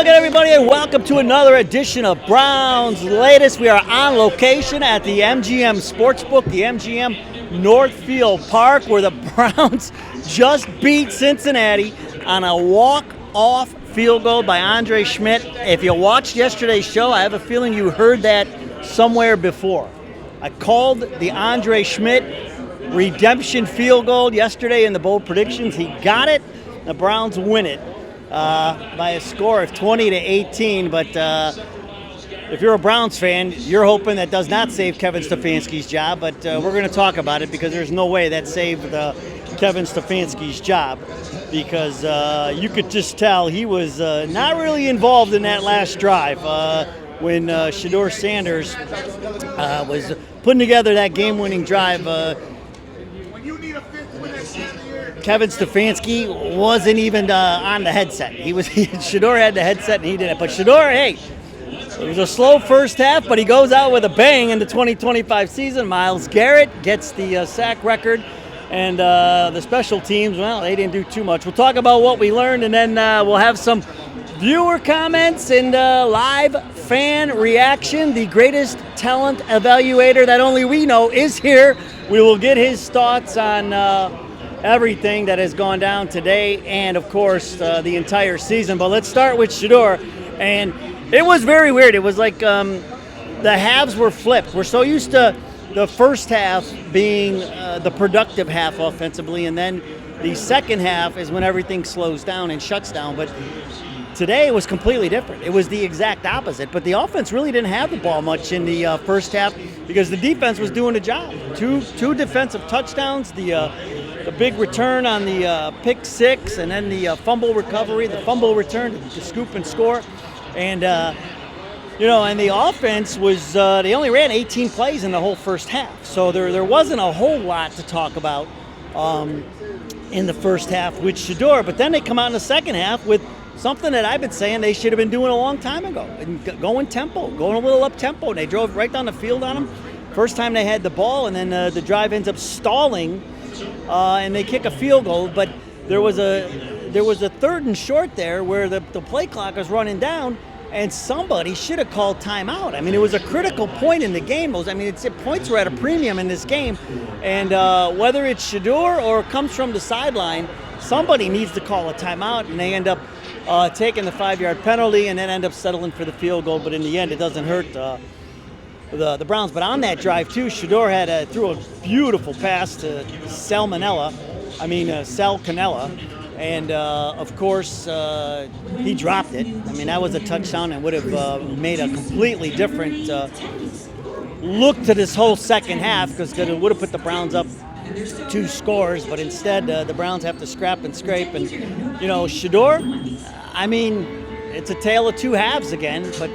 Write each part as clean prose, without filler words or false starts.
again, everybody, and welcome to another edition of Browns Latest. We are on location at the MGM Sportsbook, the MGM Northfield Park, where the Browns just beat Cincinnati on a walk-off field goal by Andre Schmidt. If you watched yesterday's show, I have a feeling you heard that somewhere before. I called the Andre Schmidt redemption field goal yesterday in the bold predictions. He got it. The Browns win it by a score of 20-18. But if you're a Browns fan, you're hoping that does not save Kevin Stefanski's job. But we're going to talk about it because there's no way that saved Kevin Stefanski's job, because you could just tell he was not really involved in that last drive when Shadur Sanders was putting together that game-winning drive. Kevin Stefanski wasn't even on the headset. Shadur had the headset and he did it. But Shadur, hey, it was a slow first half, but he goes out with a bang in the 2025 season. Myles Garrett gets the sack record, and the special teams, well, they didn't do too much. We'll talk about what we learned, and then we'll have some viewer comments and live fan reaction. The greatest talent evaluator that only we know is here. We will get his thoughts on everything that has gone down today and, of course, the entire season. But let's start with Shadur. And it was very weird. It was like the halves were flipped. We're so used to the first half being the productive half offensively, and then the second half is when everything slows down and shuts down. But today it was completely different. It was the exact opposite. But the offense really didn't have the ball much in the first half because the defense was doing the job. Two defensive touchdowns, the big return on the pick six, and then the fumble recovery, the fumble return to scoop and score. And, and the offense was, they only ran 18 plays in the whole first half. So there wasn't a whole lot to talk about in the first half with Shadur. But then they come out in the second half with something that I've been saying they should have been doing a long time ago, and going a little up tempo. And they drove right down the field on them. First time they had the ball, and then the drive ends up stalling, and they kick a field goal. But there was a third and short there where the play clock was running down, and somebody should have called timeout. I mean, it was a critical point in the game. Points were at a premium in this game, and whether it's Shadur or comes from the sideline, somebody needs to call a timeout, and they end up taking the 5-yard penalty and then end up settling for the field goal. But in the end, it doesn't hurt the Browns. But on that drive, too, Shadur threw a beautiful pass to Sal Cannella. And, of course, he dropped it. I mean, that was a touchdown and would have made a completely different look to this whole second half, because it would have put the Browns up 2 scores. But instead, the Browns have to scrap and scrape. And, Shadur, I mean, it's a tale of two halves again, but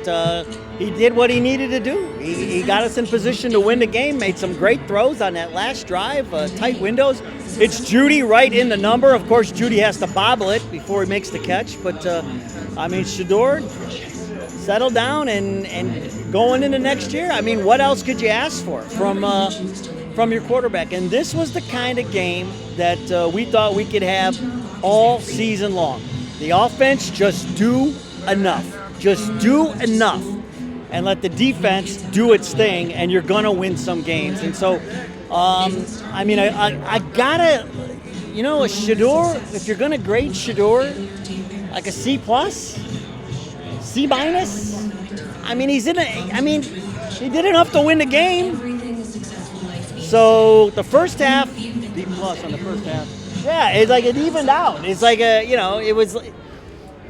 he did what he needed to do. He got us in position to win the game, made some great throws on that last drive, tight windows. It's Judy right in the number. Of course, Judy has to bobble it before he makes the catch. But, Shadur settled down and going into next year. I mean, what else could you ask for from your quarterback? And this was the kind of game that we thought we could have all season long. The offense just do enough. Just do enough. And let the defense do its thing, and you're going to win some games. And so, I gotta, a Shadur, if you're going to grade Shadur, like a C+, C-. I mean, he did enough to win the game. So the first half, B+ on the first half. Yeah, it's like it evened out. It's like it was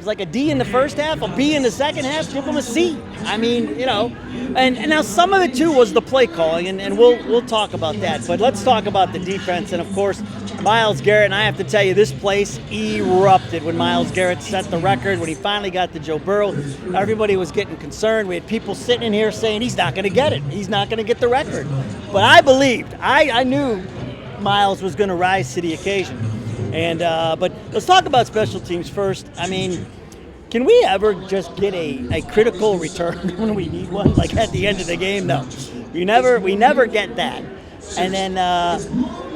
like a D in the first half, a B in the second half, give them a C. I mean, and now some of it too was the play calling, and we'll talk about that. But let's talk about the defense, and of course, Myles Garrett. And I have to tell you, this place erupted when Myles Garrett set the record, when he finally got to Joe Burrow. Everybody was getting concerned. We had people sitting in here saying he's not going to get it. He's not going to get the record. But I believed. I knew Myles was going to rise to the occasion. And but let's talk about special teams first. I mean, can we ever just get a critical return when we need one, like at the end of the game? No, we never get that. And then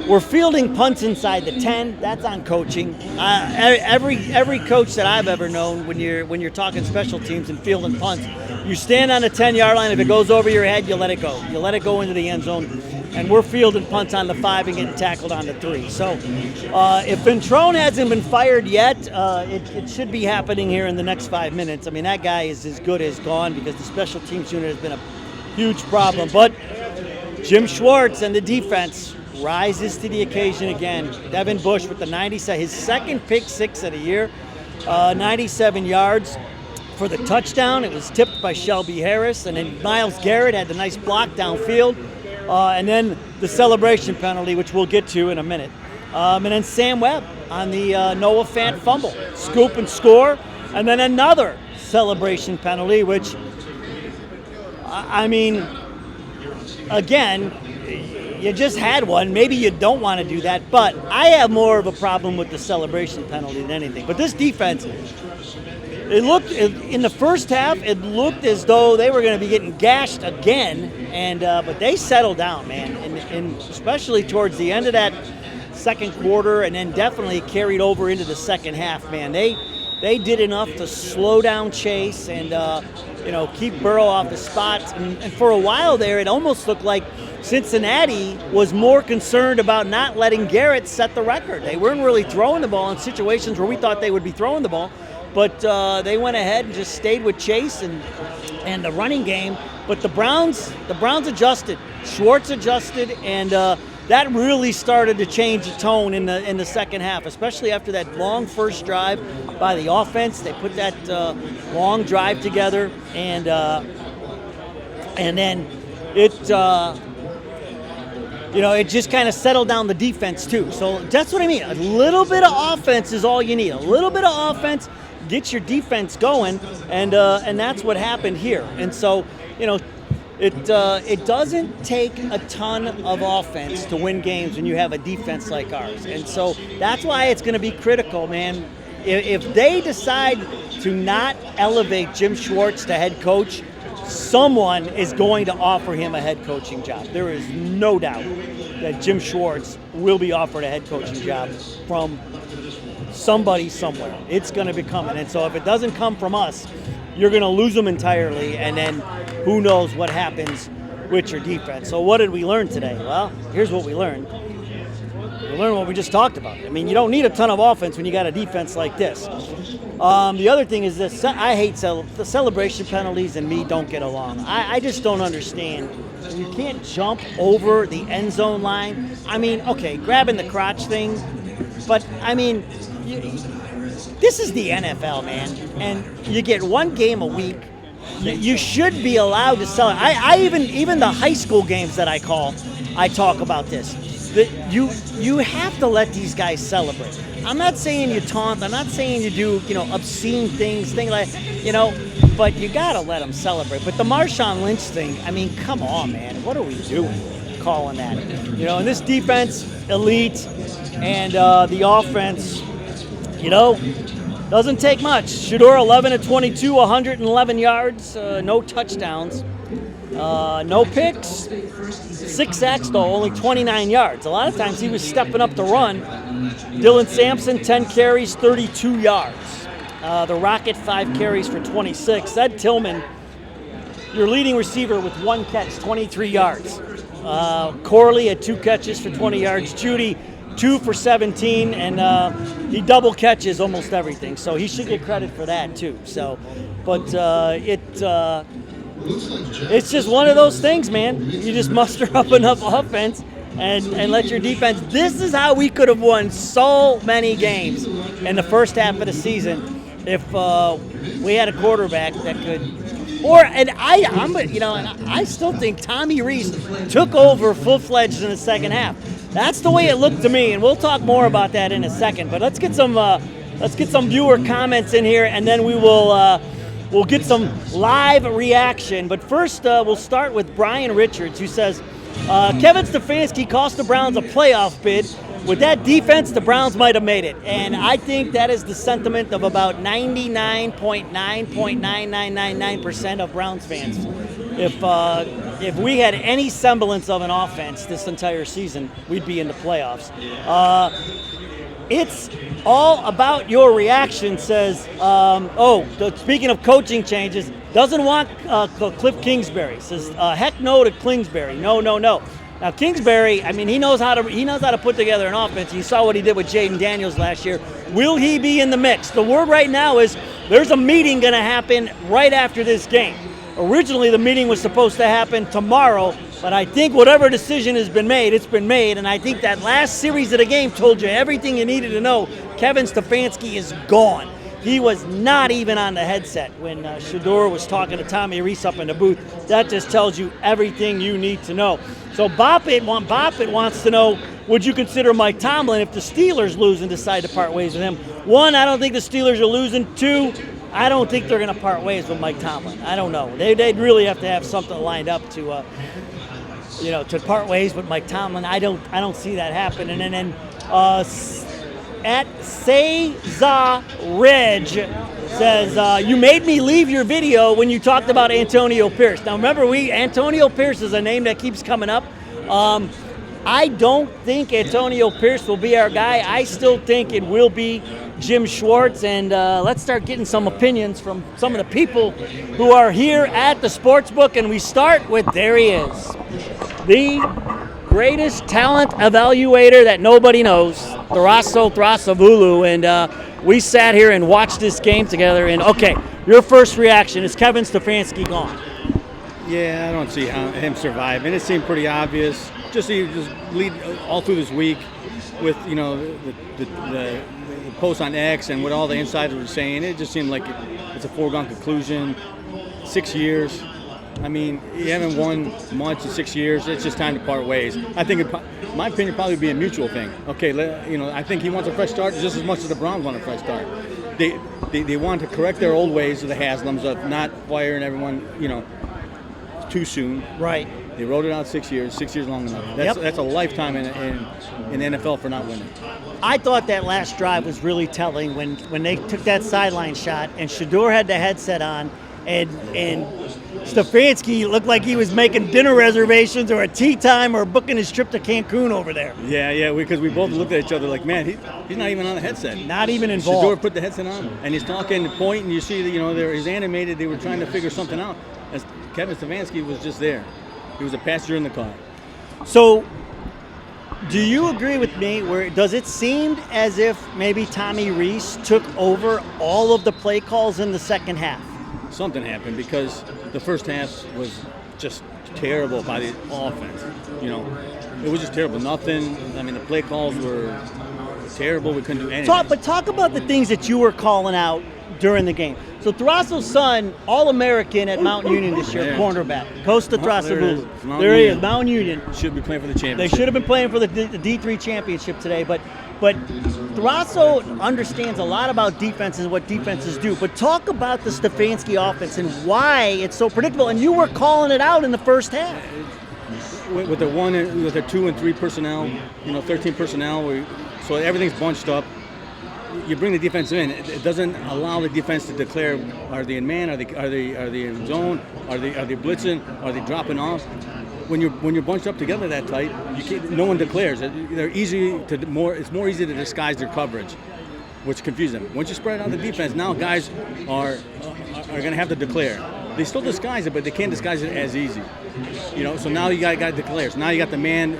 We're fielding punts inside the 10. That's on coaching. Every coach that I've ever known, when you're talking special teams and fielding punts, you stand on the 10-yard line. If it goes over your head, you let it go. You let it go into the end zone. And we're fielding punts on the 5 and getting tackled on the 3. So if Ventrone hasn't been fired yet, it should be happening here in the next 5 minutes. I mean, that guy is as good as gone because the special teams unit has been a huge problem. But Jim Schwartz and the defense rises to the occasion again. Devin Bush with the 97, his second pick six of the year, 97 yards for the touchdown. It was tipped by Shelby Harris, and then Myles Garrett had the nice block downfield. And then the celebration penalty, which we'll get to in a minute. And then Sam Webb on the Noah Fant fumble. Scoop and score. And then another celebration penalty, which, I mean, again, you just had one. Maybe you don't want to do that. But I have more of a problem with the celebration penalty than anything. But this defense, it looked, in the first half, it looked as though they were going to be getting gashed again, but they settled down, man, and especially towards the end of that second quarter, and then definitely carried over into the second half, man. They did enough to slow down Chase and keep Burrow off the spots, and for a while there, it almost looked like Cincinnati was more concerned about not letting Garrett set the record. They weren't really throwing the ball in situations where we thought they would be throwing the ball. But they went ahead and just stayed with Chase and the running game. But the Browns adjusted. Schwartz adjusted, and that really started to change the tone in the second half, especially after that long first drive by the offense. They put that long drive together, and then it it just kind of settled down the defense too. So that's what I mean. A little bit of offense is all you need. A little bit of offense. Get your defense going, and that's what happened here. And so, it doesn't take a ton of offense to win games when you have a defense like ours. And so that's why it's going to be critical, man. If they decide to not elevate Jim Schwartz to head coach, someone is going to offer him a head coaching job. There is no doubt that Jim Schwartz will be offered a head coaching job from somebody somewhere. It's going to be coming. And so if it doesn't come from us, you're going to lose them entirely, and then who knows what happens with your defense. So what did we learn today? Well, here's what we learned. We learned what we just talked about. I mean, you don't need a ton of offense when you got a defense like this. The other thing is this. I hate the celebration penalties and me don't get along. I just don't understand. You can't jump over the end zone line. I mean, okay, grabbing the crotch thing, but I mean, this is the NFL, man, and you get one game a week. You should be allowed to sell it. I even the high school games that I talk about this. That you have to let these guys celebrate. I'm not saying you taunt. I'm not saying you do obscene things like but you gotta let them celebrate. But the Marshawn Lynch thing, I mean, come on, man, what are we doing calling that? And this defense, elite, and the offense. Doesn't take much. Shadur 11 of 22, 111 yards, no touchdowns, no picks, 6 sacks though, only 29 yards. A lot of times he was stepping up the run. Dylan Sampson 10 carries, 32 yards. The Rocket 5 carries for 26. Ed Tillman, your leading receiver with 1 catch, 23 yards. Corley had 2 catches for 20 yards. Judy 2 for 17, and he double catches almost everything, so he should get credit for that too. So, but it's just one of those things, man. You just muster up enough offense and let your defense. This is how we could have won so many games in the first half of the season if we had a quarterback that could. I still think Tommy Rees took over full-fledged in the second half. That's the way it looked to me, and we'll talk more about that in a second. But let's get some viewer comments in here, and then we'll get some live reaction. But first, we'll start with Brian Richards, who says, Kevin Stefanski cost the Browns a playoff bid. With that defense, the Browns might have made it. And I think that is the sentiment of about 99.99999% of Browns fans. If if we had any semblance of an offense this entire season, we'd be in the playoffs. It's all about your reaction, says, speaking of coaching changes, doesn't want Cliff Kingsbury. Says, heck no to Kingsbury. No. Now, Kingsbury, I mean, he knows how to put together an offense. You saw what he did with Jaden Daniels last year. Will he be in the mix? The word right now is there's a meeting going to happen right after this game. Originally, the meeting was supposed to happen tomorrow, but I think whatever decision has been made, it's been made, and I think that last series of the game told you everything you needed to know. Kevin Stefanski is gone. He was not even on the headset when Shadur was talking to Tommy Reese up in the booth. That just tells you everything you need to know. So Boppet wants to know, would you consider Mike Tomlin if the Steelers lose and decide to part ways with him? One, I don't think the Steelers are losing. Two, I don't think they're going to part ways with Mike Tomlin. I don't know. They'd really have to have something lined up to part ways with Mike Tomlin. I don't see that happening. And then at Cesar Reg says, you made me leave your video when you talked about Antonio Pierce. Now remember, Antonio Pierce is a name that keeps coming up. I don't think Antonio Pierce will be our guy. I still think it will be Jim Schwartz, and let's start getting some opinions from some of the people who are here at the Sportsbook, and we start with, there he is, the greatest talent evaluator that nobody knows, Thraso Thrasavulu, and we sat here and watched this game together, and okay, your first reaction, is Kevin Stefanski gone? Yeah, I don't see him surviving. It seemed pretty obvious. Just lead all through this week with the post on X and what all the insiders were saying. It just seemed like it's a foregone conclusion. 6 years. I mean, you haven't won much in 6 years. It's just time to part ways. I think, my opinion, probably be a mutual thing. Okay, I think he wants a fresh start just as much as the Browns want a fresh start. They want to correct their old ways of the Haslams of not firing everyone, too soon. Right. They wrote it out 6 years. 6 years long enough. That's a lifetime in the NFL for not winning. I thought that last drive was really telling when they took that sideline shot and Shadur had the headset on and Stefanski looked like he was making dinner reservations or a tea time or booking his trip to Cancun over there. Yeah, because we both looked at each other like, man, he's not even on the headset. Not even involved. Shadur put the headset on and he's talking to point, and you see that he's animated. They were trying to figure something out. As Kevin Stefanski was just there. He was a passenger in the car. So, do you agree with me? Does it seem as if maybe Tommy Reese took over all of the play calls in the second half? Something happened because the first half was just terrible by the offense. It was just terrible. Nothing. I mean, the play calls were terrible. We couldn't do anything. But talk about the things that you were calling out during the game. So Thraso's son, All-American at Mount Union this year, cornerback. Costa Thraso. There he is, Mount Union. Should be playing for the championship. They should have been playing for the D3 championship today, but Thraso understands a lot about defenses and what defenses do. But talk about the Stefanski offense and why it's so predictable. And you were calling it out in the first half. With the 2 and 3 personnel, 13 personnel, so everything's bunched up. You bring the defense in. It doesn't allow the defense to declare: are they in man? Are they in zone? Are they blitzing? Are they dropping off? When you're bunched up together that tight, no one declares. It's more easy to disguise their coverage, which confuses them. Once you spread out the defense, now guys are going to have to declare. They still disguise it, but they can't disguise it as easy. So now you got declares. Now you got the man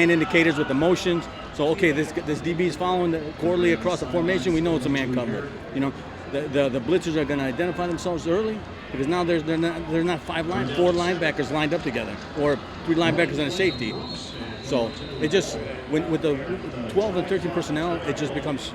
indicators with the motions. So okay, this DB is following quarterly across the formation. We know it's a man cover. The blitzers are going to identify themselves early because now they're not 4 linebackers lined up together or 3 linebackers and a safety. So it just with the 12 and 13 personnel, it just becomes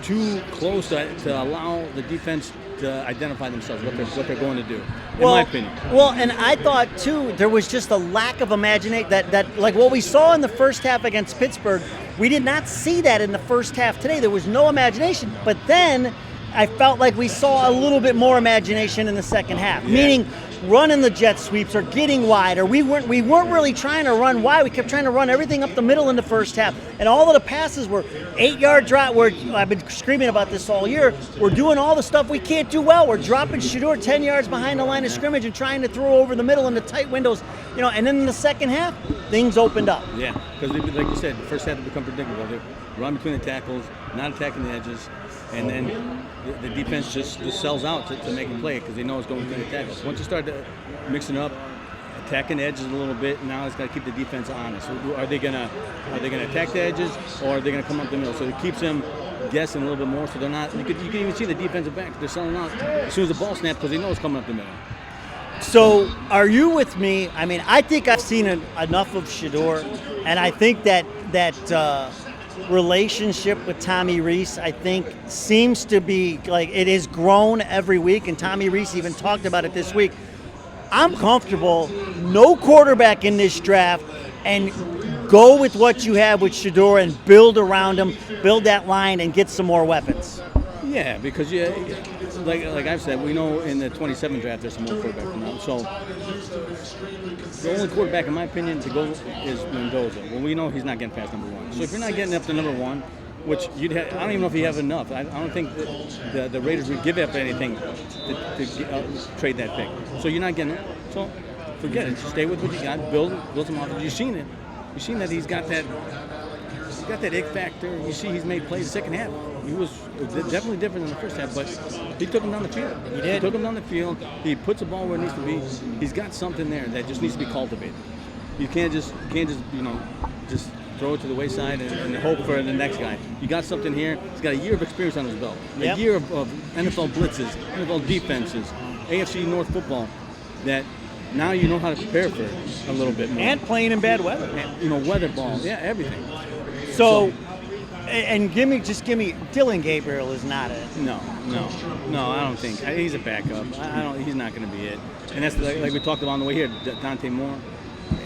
too close to allow the defense to identify themselves, what they're going to do, in my opinion. Well, and I thought, too, there was just a lack of imagination that like what we saw in the first half against Pittsburgh, we did not see that in the first half today. There was no imagination. But then I felt like we saw a little bit more imagination in the second half, meaning running the jet sweeps or getting wide, or we weren't really trying to run wide. We kept trying to run everything up the middle in the first half, and all of the passes were 8-yard drop. Where I've been screaming about this all year. We're doing all the stuff we can't do well. We're dropping Shadur 10 yards behind the line of scrimmage and trying to throw over the middle into tight windows. And then in the second half, things opened up. Yeah, because like you said, the first half had become predictable. They run between the tackles, not attacking the edges, and then the defense just sells out to make a play because they know it's going between the tackles. Once you start mixing up, attacking the edges a little bit, now it's got to keep the defense honest. So are they gonna attack the edges, or are they gonna come up the middle? So it keeps them guessing a little bit more. So they're not. You can even see the defensive backs. They're selling out as soon as the ball snaps because they know it's coming up the middle. So are you with me? I mean, I think I've seen enough of Shadur, and I think that relationship with Tommy Rees, I think, seems to be like it has grown every week, and Tommy Rees even talked about it this week. I'm comfortable, no quarterback in this draft, and go with what you have with Shadur and build around him, build that line, and get some more weapons. Yeah, because like I've said, we know in the 27 draft there's some more quarterbacks coming out. So the only quarterback, in my opinion, to go is Mendoza. Well, we know he's not getting past number 1. So if you're not getting up to number 1, which I don't even know if you have enough. I don't think the Raiders would give up anything to trade that pick. So you're not getting it. So forget it. Just stay with what you got. Build some offense. You've seen it. You've seen that he's got that ick factor. You see he's made plays the second half. He was definitely different than the first half, but he took him down the field. He did. He took him down the field. He puts the ball where it needs to be. He's got something there that just needs to be cultivated. You can't just throw it to the wayside and hope for the next guy. You got something here. He's got a year of experience on his belt. A year of NFL blitzes, NFL defenses, AFC North football that now you know how to prepare for a little bit more. And playing in bad weather. And, weather ball. Yeah, everything. So and give me Dylan Gabriel is not it. No, I don't think. He's a backup. He's not going to be it. And that's like we talked about on the way here, Dante Moore.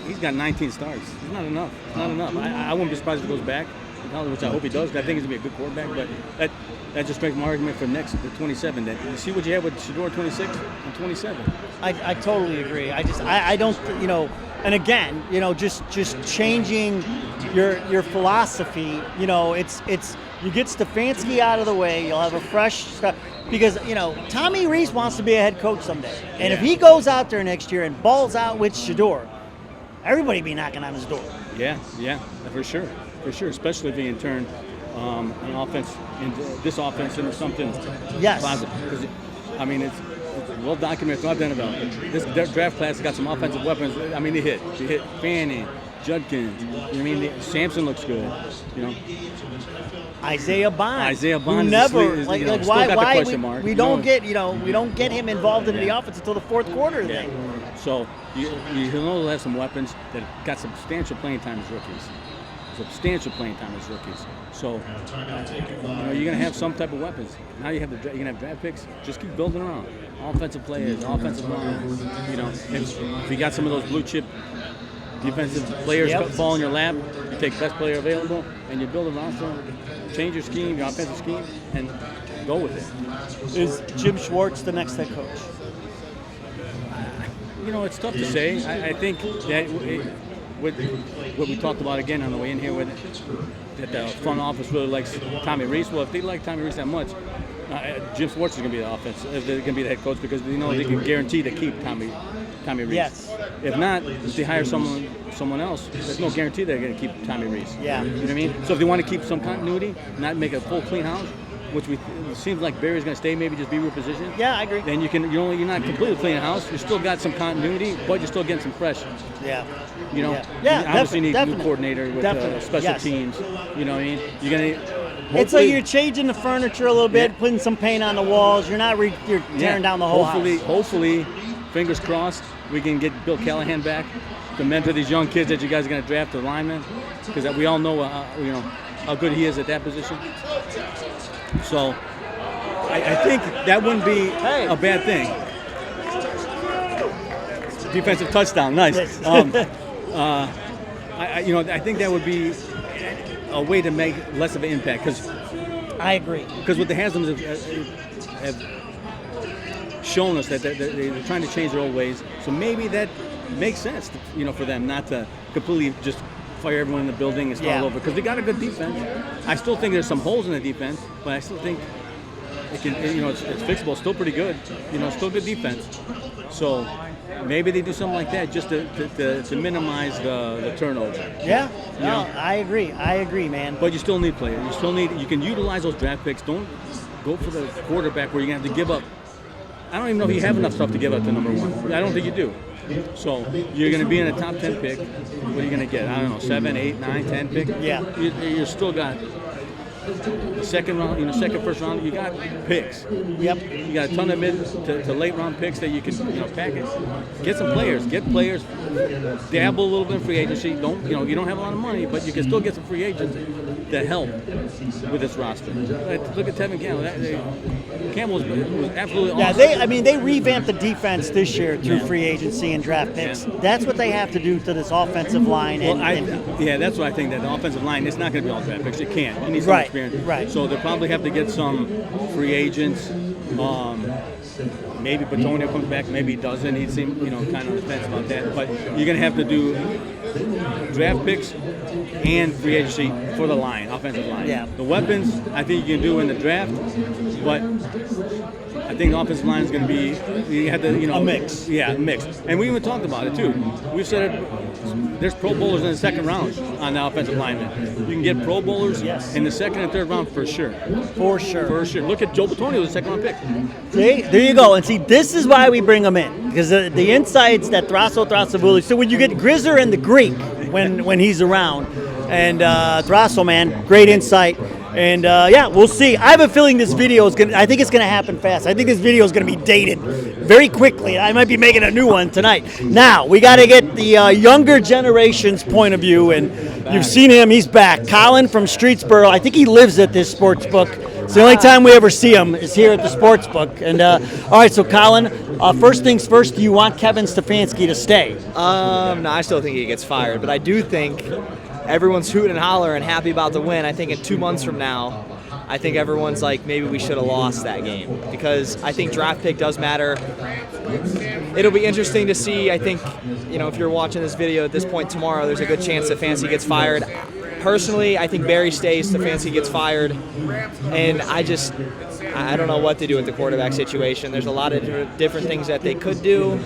He's got 19 starts. It's not enough. It's not enough. I wouldn't be surprised if he goes back, which I hope he does. I think he's going to be a good quarterback. But that just makes my argument for the 27. That you see what you have with Shadur 26 and 27. I totally agree. I don't, and again, just changing your philosophy. It's you get Stefanski out of the way. You'll have a fresh start. Because, Tommy Rees wants to be a head coach someday. And if he goes out there next year and balls out with Shadur, everybody be knocking on his door. Yeah, for sure. Especially if he can turn this offense into something positive. Because, it's well documented throughout the NFL. This draft class has got some offensive weapons. They hit Fanning, Judkins. Sampson looks good. Isaiah Bond. Who never why we don't get him involved in the offense until the fourth quarter. Yeah. So he'll know he'll have some weapons that got substantial playing time as rookies. So you're gonna have some type of weapons. Now you're gonna have draft picks. Just keep building around offensive players, offensive line. If you got some of those blue chip defensive players fall in your lap, you take best player available and you build a roster. Change your scheme, your offensive scheme, and go with it. Is Jim Schwartz the next head coach? It's tough to say. I think that with what we talked about again on the way in here, that the front office really likes Tommy Rees. Well, if they like Tommy Rees that much, Jim Schwartz is going to be the offense. They're going to be the head coach because they can guarantee to keep Tommy Rees. Yes. If not, if they hire someone else, there's no guarantee they're going to keep Tommy Rees. Yeah. You know what I mean? So if they want to keep some continuity, not make a full clean house, which it seems like Barry's going to stay, maybe just be repositioned. Yeah, I agree. Then you're not completely clean house. You still got some continuity, but you're still getting some fresh. Yeah. You obviously need a new coordinator with special teams. You know what I mean? You're going to. It's like you're changing the furniture a little bit, putting some paint on the walls. You're not you're tearing down the whole house. Hopefully, fingers crossed, we can get Bill Callahan back to mentor these young kids that you guys are going to draft to linemen, because we all know how good he is at that position. So I think that wouldn't be a bad thing. Defensive touchdown, nice. I think that would be a way to make less of an impact. Because I agree. Because what the Haslam's have shown us that they're trying to change their old ways. So maybe that makes sense, for them not to completely just fire everyone in the building and start all over, because they got a good defense. I still think there's some holes in the defense, but I still think it can. It's fixable. Still pretty good. Still good defense. So maybe they do something like that just to minimize the turnover. Yeah, I agree, man. But you still need players. You can utilize those draft picks. Don't go for the quarterback where you're going to have to give up. I don't even know if you have enough stuff to give up to number one. I don't think you do. So you're going to be in a top 10 pick. What are you going to get? I don't know, 7, 8, 9, 10 pick? Yeah. You still got second round, first round, you got picks. Yep. You got a ton of mid to late round picks that you can, package. Get some players. Get players. Dabble a little bit in free agency. You don't have a lot of money, but you can still get some free agents to help with this roster. Look at Tevin Campbell. Campbell was absolutely awesome. Yeah, they revamped the defense this year through free agency and draft picks. Yeah. That's what they have to do to this offensive line. That's what I think, that the offensive line, it's not going to be all draft picks. It can't. You need some experience. Right. So they'll probably have to get some free agents. Maybe Batonio comes back, maybe he doesn't. He seemed, kind of on the fence about that. But you're going to have to do draft picks and free agency for the line, offensive line. Yeah. The weapons, I think you can do in the draft, but I think the offensive line is going to be, you have to, a mix. Yeah, a mix. And we even talked about it, too. We've said there's Pro Bowlers in the second round on the offensive linemen. You can get Pro Bowlers in the second and third round for sure. For sure. Look at Joe Batonio, the second round pick. See, there you go. And see, this is why we bring them in, because the insights that Thrasso, so when you get Grizzer and the Greek when he's around, and Thrasso, man, great insight. And we'll see. I have a feeling this video is I think it's gonna happen fast. I think this video is gonna be dated very quickly. I might be making a new one tonight. Now we got to get the younger generation's point of view, and you've seen him. He's back. Colin from Streetsboro. I think he lives at this sports book. It's the only time we ever see him is here at the sports book. And all right, so Colin, first things first. Do you want Kevin Stefanski to stay? No, I still think he gets fired, but I do think everyone's hooting and hollering and happy about the win. I think in 2 months from now, I think everyone's like, maybe we should have lost that game, because I think draft pick does matter. It'll be interesting to see. I think, if you're watching this video at this point tomorrow, there's a good chance that Stefanski gets fired. Personally, I think Barry stays, Stefanski gets fired, and I don't know what to do with the quarterback situation. There's a lot of different things that they could do.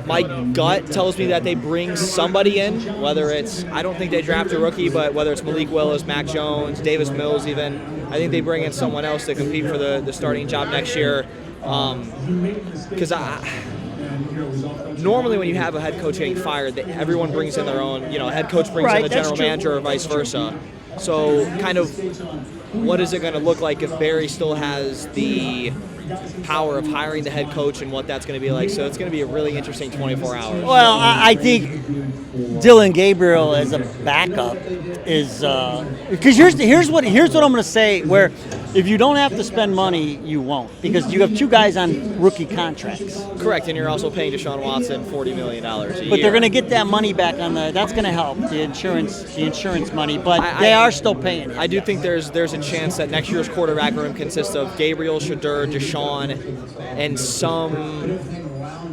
My gut tells me that they bring somebody in, whether it's, I don't think they draft a rookie, but whether it's Malik Willis, Mac Jones, Davis Mills even, I think they bring in someone else to compete for the starting job next year. Because normally when you have a head coach getting fired, everyone brings in their own, head coach brings in the general manager or vice versa. So kind of what is it going to look like if Barry still has the power of hiring the head coach and what that's going to be like? So it's going to be a really interesting 24 hours. Well, I think Dylan Gabriel as a backup is because here's what I'm going to say, where if you don't have to spend money, you won't, because you have two guys on rookie contracts. Correct, and you're also paying Deshaun Watson $40 million a year. But they're going to get that money back that's going to help the insurance money. But they are still paying it. I do think there's a chance that next year's quarterback room consists of Gabriel, Shadur, Deshaun, and some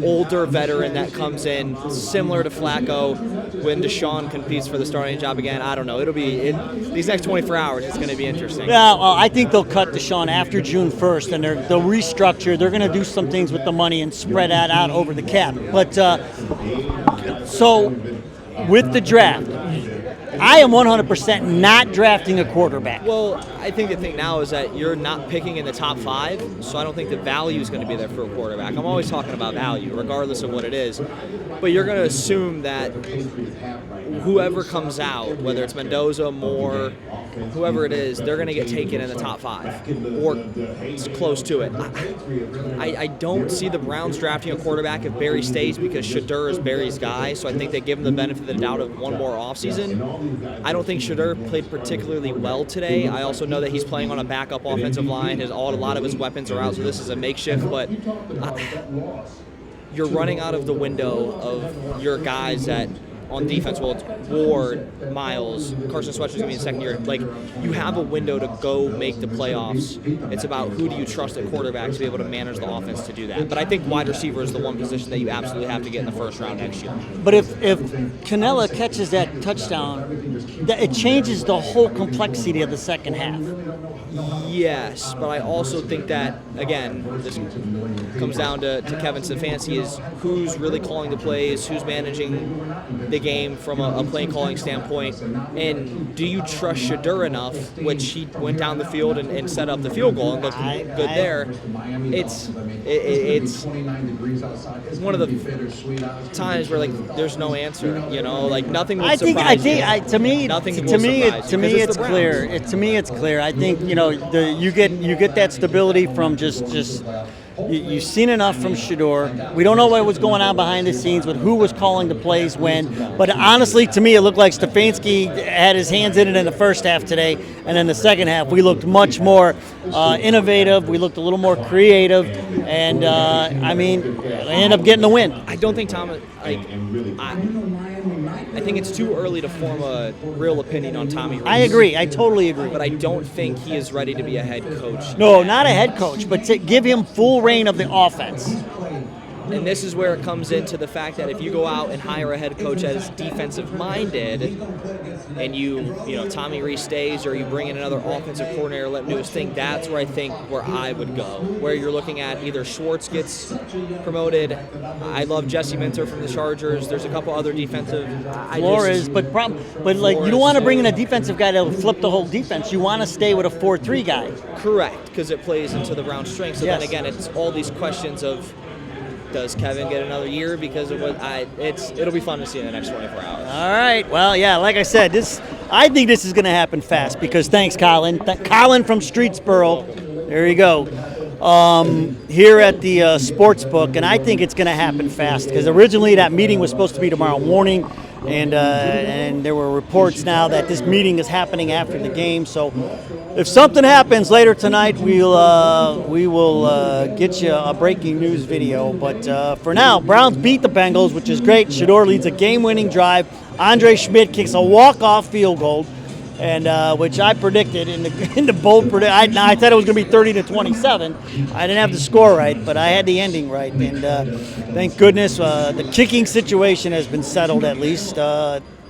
older veteran that comes in, similar to Flacco, when Deshaun competes for the starting job again. I don't know. It'll be these next 24 hours. It's going to be interesting. Yeah, well, I think they'll cut Deshaun after June 1st, and they'll restructure. They're going to do some things with the money and spread that out over the cap. But so with the draft, I am 100% not drafting a quarterback. Well, I think the thing now is that you're not picking in the top 5, so I don't think the value is going to be there for a quarterback. I'm always talking about value, regardless of what it is. But you're going to assume that whoever comes out, whether it's Mendoza, Moore, whoever it is, they're going to get taken in the top 5 or it's close to it. I don't see the Browns drafting a quarterback if Barry stays, because Shadur is Barry's guy, so I think they give him the benefit of the doubt of one more offseason. I don't think Shadur played particularly well today. I also know that he's playing on a backup offensive line. A lot of his weapons are out, so this is a makeshift, but you're running out of the window of your guys that on defense. Well, it's Ward, Miles, Carson Sweater's going to be in second year. Like, you have a window to go make the playoffs. It's about who do you trust at quarterback to be able to manage the offense to do that. But I think wide receiver is the one position that you absolutely have to get in the first round next year. But if Canella catches that touchdown, it changes the whole complexity of the second half. Yes, but I also think that, again, this comes down to Kevin Stefanski, is who's really calling the plays, who's managing the game from a play calling standpoint, and do you trust Shadur enough, which he went down the field and set up the field goal and looked good there. It's one of the times where, like, there's no answer, you know, like nothing will surprise you. To me, it's clear. To me, it's clear. I think, you know, you get that stability from just you've seen enough from Shadur. We don't know what was going on behind the scenes with who was calling the plays when. But honestly, to me, it looked like Stefanski had his hands in it in the first half today, and in the second half, we looked much more innovative. We looked a little more creative, and I mean, they ended up getting the win. I don't think Thomas. I think it's too early to form a real opinion on Tommy Rees. I agree. I totally agree. But I don't think he is ready to be a head coach. No, not a head coach, but to give him full reign of the offense. And this is where it comes into the fact that if you go out and hire a head coach that is defensive-minded, and you know, Tommy Rees stays, or you bring in another offensive coordinator, let him do his thing, that's where I think where I would go. Where you're looking at either Schwartz gets promoted. I love Jesse Minter from the Chargers. There's a couple other defensive. Flores, but like, you don't want to bring in a defensive guy that will flip the whole defense. You want to stay with a 4-3 guy. Correct, because it plays into the Browns' strength. So yes. Then again, it's all these questions of, does Kevin get another year? Because of what it'll be fun to see in the next 24 hours. All right. Well, yeah, like I said, I think this is going to happen fast because thanks, Colin. Colin from Streetsboro. There you go. Here at the sports book, and I think it's going to happen fast because originally that meeting was supposed to be tomorrow morning, and there were reports now that this meeting is happening after the game. So if something happens later tonight, we will get you a breaking news video. But for now, Browns beat the Bengals, which is great. Shadur leads a game-winning drive. Andre Schmidt kicks a walk-off field goal, and which I predicted in the bold prediction. I thought it was going to be 30-27. I didn't have the score right, but I had the ending right. And thank goodness the kicking situation has been settled at least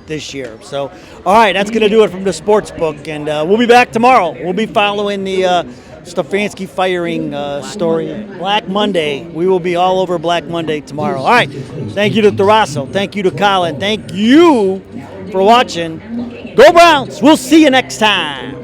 this year. So, all right, that's going to do it from the sports book, and we'll be back tomorrow. We'll be following the Stefanski firing story. Black Monday. We will be all over Black Monday tomorrow. All right. Thank you to Tharasso. Thank you to Colin. Thank you for watching. Go Browns. We'll see you next time.